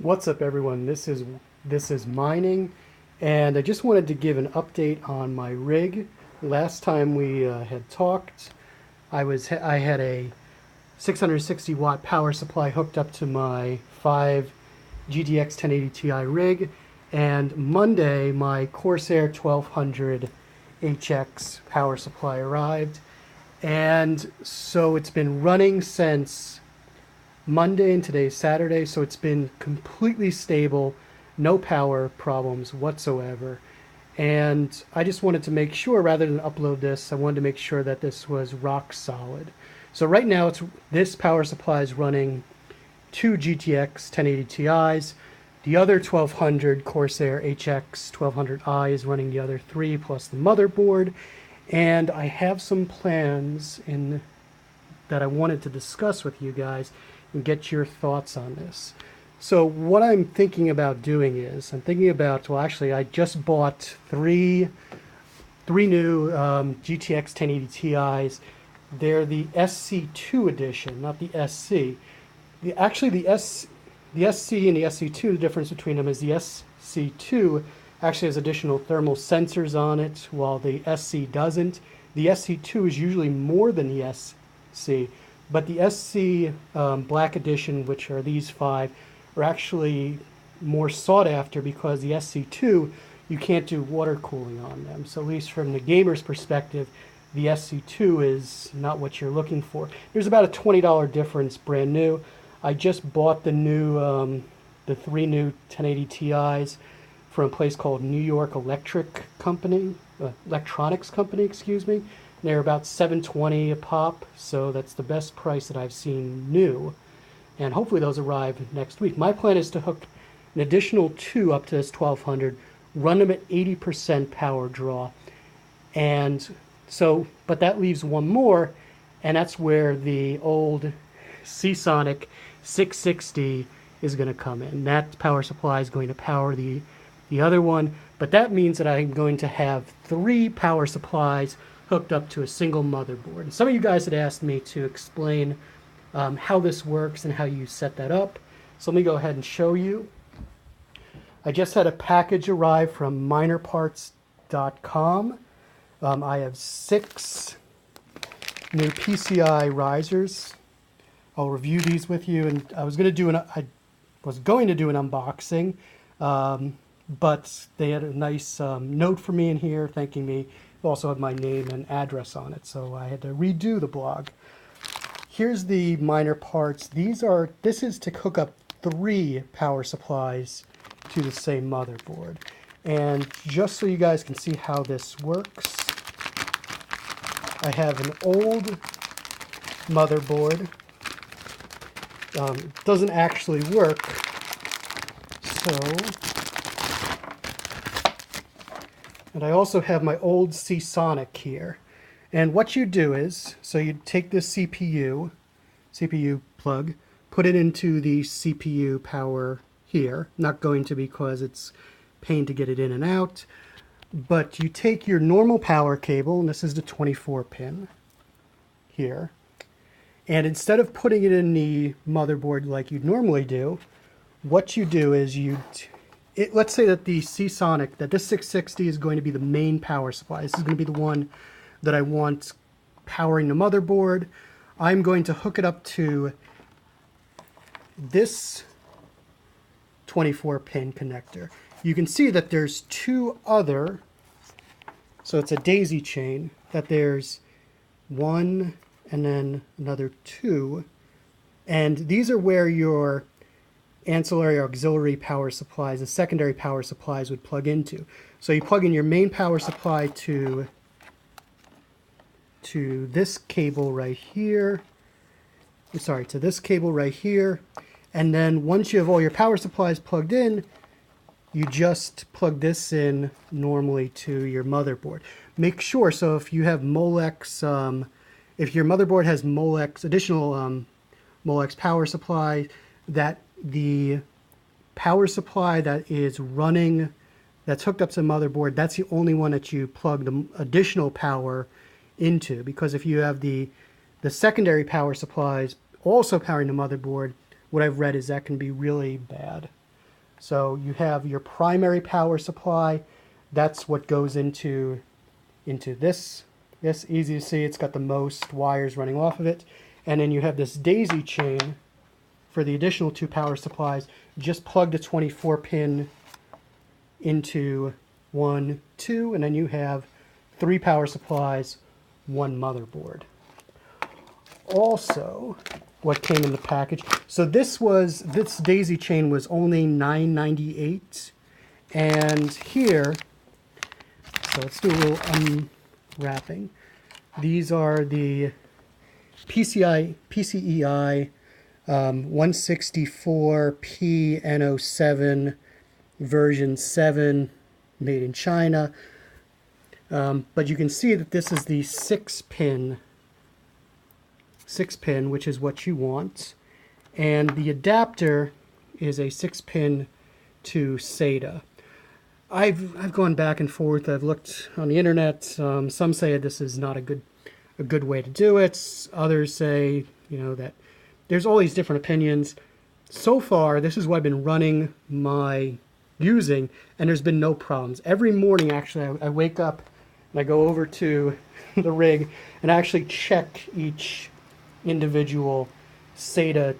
What's up, everyone? This is mining, and I just wanted to give an update on my rig. Last time we had talked, I had a 660 watt power supply hooked up to my 5 GTX 1080 Ti rig, and Monday my Corsair 1200 HX power supply arrived, and so it's been running since Monday, and today's Saturday, so it's been completely stable, no power problems whatsoever. And I just wanted to make sure, rather than upload this, I wanted to make sure that this was rock solid. So right now, this power supply is running two GTX 1080 Ti's. The other 1200 Corsair HX 1200i is running the other three plus the motherboard. And I have some plans that I wanted to discuss with you guys and get your thoughts on this. So what I'm thinking about doing is, well, actually, I just bought three new GTX 1080 Ti's. They're the SC2 edition, not the SC. The SC and the SC2, the difference between them is the SC2 actually has additional thermal sensors on it, while the SC doesn't. The SC2 is usually more than the SC, but the SC Black Edition, which are these five, are actually more sought after because the SC2, you can't do water cooling on them. So at least from the gamer's perspective, the SC2 is not what you're looking for. There's about a $20 difference brand new. I just bought the three new 1080 Ti's from a place called New York Electronics Company, excuse me. They're about $7.20 a pop, so that's the best price that I've seen new. And hopefully those arrive next week. My plan is to hook an additional two up to this 1200, run them at 80% power draw. And so, but that leaves one more, and that's where the old Seasonic 660 is going to come in. That power supply is going to power the other one, but that means that I'm going to have three power supplies hooked up to a single motherboard. And some of you guys had asked me to explain how this works and how you set that up. So let me go ahead and show you. I just had a package arrive from minerparts.com. I have 6 new PCI risers. I'll review these with you, and I was going to do an unboxing, but they had a nice note for me in here thanking me. It also had my name and address on it, so I had to redo the blog. Here's the minor parts. This is to hook up 3 power supplies to the same motherboard. And just so you guys can see how this works, I have an old motherboard. It doesn't actually work, so... And I also have my old Seasonic here. And what you do is, so you take this CPU plug, put it into the CPU power here. Not going to, because it's pain to get it in and out. But you take your normal power cable, and this is the 24 pin here. And instead of putting it in the motherboard like you'd normally do, what you do is let's say that the Seasonic, that this 660 is going to be the main power supply. This is going to be the one that I want powering the motherboard. I'm going to hook it up to this 24 pin connector. You can see that there's 2 other, so it's a daisy chain, that there's 1 and then another 2. And these are where your ancillary auxiliary power supplies and secondary power supplies would plug into. So you plug in your main power supply to this cable right here. Sorry, to this cable right here. And then once you have all your power supplies plugged in, you just plug this in normally to your motherboard. Make sure, so if you have Molex, if your motherboard has Molex, additional Molex power supply, that the power supply that is running, that's hooked up to the motherboard, that's the only one that you plug the additional power into. Because if you have the secondary power supplies also powering the motherboard, what I've read is that can be really bad. So you have your primary power supply. That's what goes into this. This, easy to see, it's got the most wires running off of it. And then you have this daisy chain for the additional 2 power supplies. Just plug the 24 pin into 1, 2, and then you have 3 power supplies, 1 motherboard. Also, what came in the package, so this daisy chain was only $9.98, and here, so let's do a little unwrapping. These are the PCEI 164P-N07 version 7, made in China. But you can see that this is the 6 pin, which is what you want. And the adapter is a 6 pin to SATA. I've gone back and forth. I've looked on the internet. Some say this is not a good way to do it. Others say, that there's all these different opinions. So far, this is what I've been using, and there's been no problems. Every morning, actually, I wake up and I go over to the rig and I actually check each individual SATA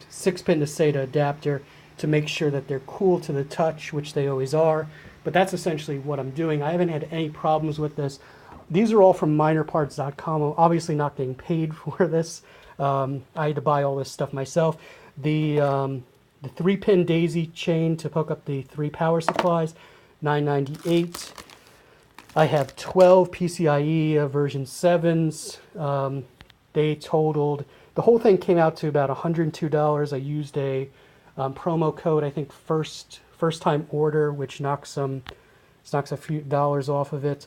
6 pin to SATA adapter to make sure that they're cool to the touch, which they always are. But that's essentially what I'm doing. I haven't had any problems with this. These are all from minerparts.com. I'm obviously not getting paid for this. I had to buy all this stuff myself. The 3-pin daisy chain to hook up the 3 power supplies, $9.98. I have 12 PCIe version 7s. They totaled, the whole thing came out to about $102. I used a promo code, I think first time order, which knocks a few dollars off of it.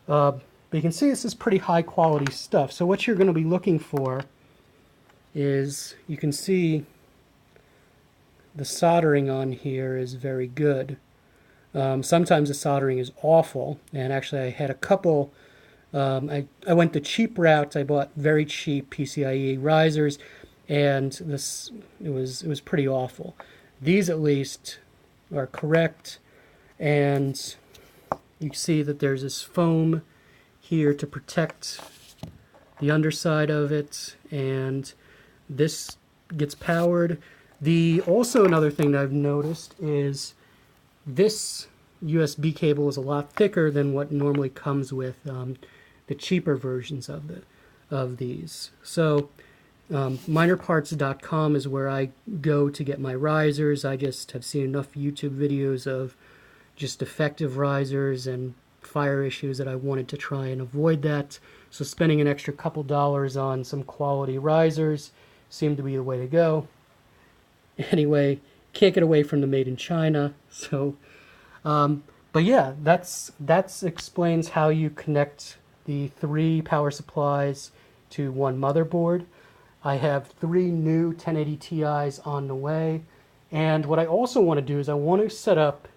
But you can see this is pretty high quality stuff. So what you're going to be looking for is, you can see the soldering on here is very good. Sometimes the soldering is awful, and actually I had a couple. I went the cheap route. I bought very cheap PCIe risers, and it was pretty awful. These at least are correct, and you see that there's this foam here to protect the underside of it, and this gets powered. Also another thing that I've noticed is this USB cable is a lot thicker than what normally comes with the cheaper versions of these. So minerparts.com is where I go to get my risers. I just have seen enough YouTube videos of just defective risers and fire issues that I wanted to try and avoid that. So spending an extra couple dollars on some quality risers seemed to be the way to go. Anyway, can't get away from the made in China. So, but yeah, that's explains how you connect the 3 power supplies to 1 motherboard. I have 3 new 1080 Ti's on the way, and what I also want to do is I want to set up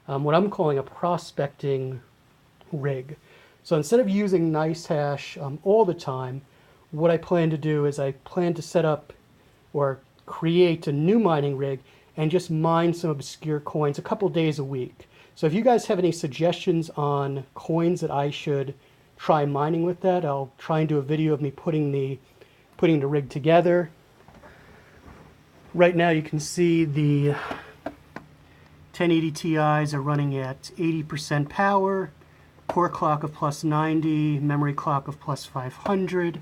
what I'm calling a prospecting rig. So instead of using NiceHash all the time, what I plan to do is I plan to set up or create a new mining rig and just mine some obscure coins a couple days a week. So if you guys have any suggestions on coins that I should try mining with that, I'll try and do a video of me putting the rig together. Right now you can see the 1080 Ti's are running at 80% power, core clock of plus 90, memory clock of plus 500.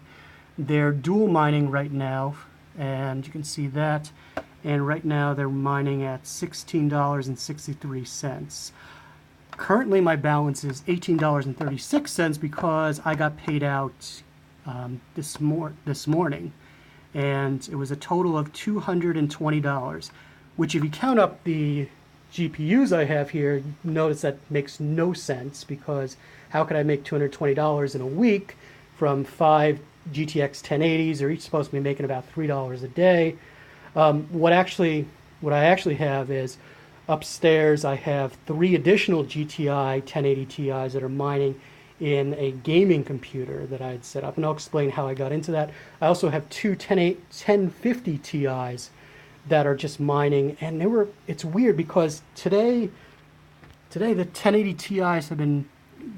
They're dual mining right now, and you can see that. And right now they're mining at $16.63. Currently my balance is $18.36 because I got paid out this morning, and it was a total of $220, which if you count up the GPUs I have here, you notice that makes no sense, because how could I make $220 in a week from 5 GTX 1080s? They're each supposed to be making about $3 a day. What I actually have is, upstairs I have 3 additional GTI 1080 Ti's that are mining in a gaming computer that I had set up, and I'll explain how I got into that. I also have 2 1050 Ti's that are just mining, and it's weird because today the 1080 Ti's have been,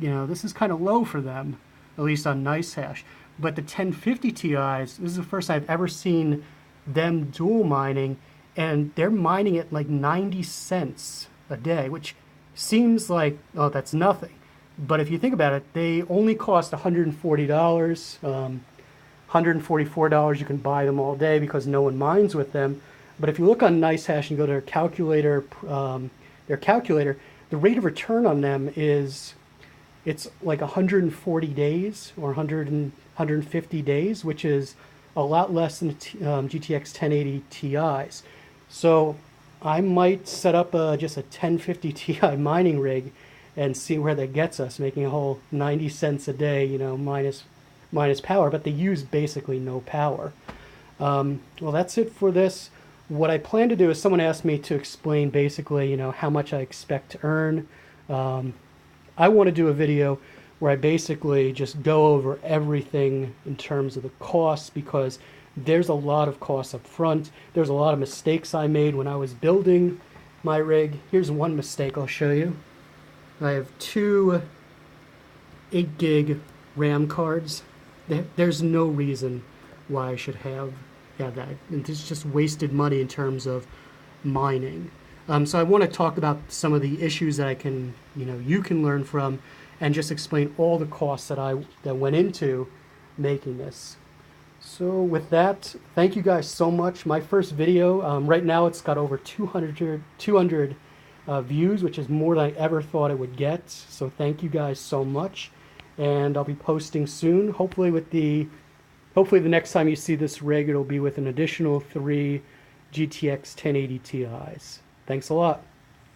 this is kind of low for them, at least on NiceHash. But the 1050 Ti's, this is the first I've ever seen them dual mining, and they're mining at like 90 cents a day, which seems like, oh, that's nothing. But if you think about it, they only cost $140, $144. You can buy them all day because no one mines with them. But if you look on NiceHash and go to their calculator, the rate of return on them is, it's like 140 days or 150 days, which is a lot less than the GTX 1080 Ti's. So I might set up just a 1050 Ti mining rig and see where that gets us, making a whole 90 cents a day, minus power, but they use basically no power. Well, that's it for this. What I plan to do is, someone asked me to explain basically, how much I expect to earn. I want to do a video where I basically just go over everything in terms of the costs, because there's a lot of costs up front. There's a lot of mistakes I made when I was building my rig. Here's one mistake I'll show you. I have two 8 gig RAM cards. There's no reason why I should have that. It's just wasted money in terms of mining. So I want to talk about some of the issues that you can learn from, and just explain all the costs that went into making this. So with that, thank you guys so much. My first video, right now it's got over 200 views, which is more than I ever thought it would get. So thank you guys so much, and I'll be posting soon. Hopefully the next time you see this rig, it'll be with an additional 3 GTX 1080 Ti's. Thanks a lot.